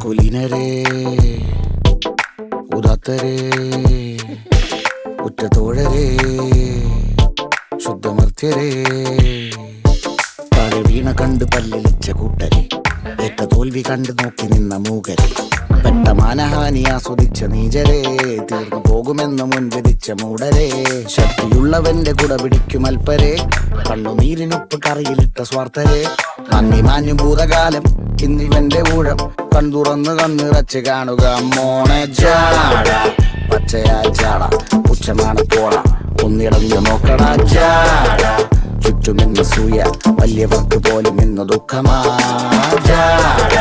കുലീനരേ ഉദാത്തരേ ഉറ്റത്തോഴരേ ശുദ്ധമർത്യരേ താഴെ വീണ കണ്ട് പല്ലിളിച്ച കൂട്ടരെ ഏറ്റ തോൽവി കണ്ട് നോക്കി നിന്ന മൂകരെ പെട്ട മാനഹാനി ആസ്വദിച്ച നീചരെ തീർന്നു പോകുമെന്ന് മുൻവിധിച്ച മൂടരെ ശക്തിയുള്ളവന്റെ കുട പിടിക്കും അൽപ്പരെ കണ്ണുനീരിനൊപ്പ് കറിയിലിട്ട സ്വാർത്ഥരെ നന്ദി മാഞ്ഞു ഭൂതകാലം ഇന്നിവന്റെ ഊഴം കൺതുറന്ന് കണ്ണിറച്ച് കാണുക മോണെ ജാട പച്ചയായ ചാട പുച്ഛമാണ് പോള ഒന്നിടഞ്ഞു നോക്കട ജാട ചുറ്റുമെന്ന് സൂയ വലിയവർക്ക് പോലും ഇന്ന് ദുഃഖമാ ജാട